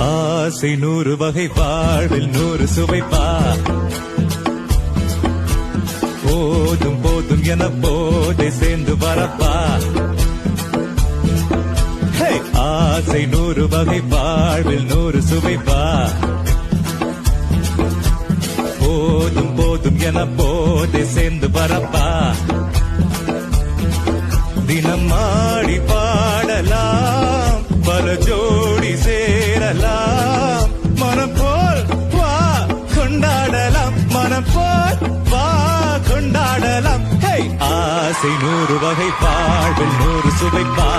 ஆசை 100 வகை வாழ்வில் 100 சுவைப்பா போதும் போதும் என போதை சேர்ந்து வரப்பா ஆசை 100 வகை வாழ்வில் 100 சுவைப்பா போதும் போதும் என போதை சேர்ந்து வரப்பா தினம் ஆடி பாடலாம் பல ஜோடி சேரலாம் மனம் போல் வா கொண்டாடலாம் மனம் போல் வா கொண்டாடலாம் ஆசை 100 வகை வாழ்வில் 100 சுவைப்பா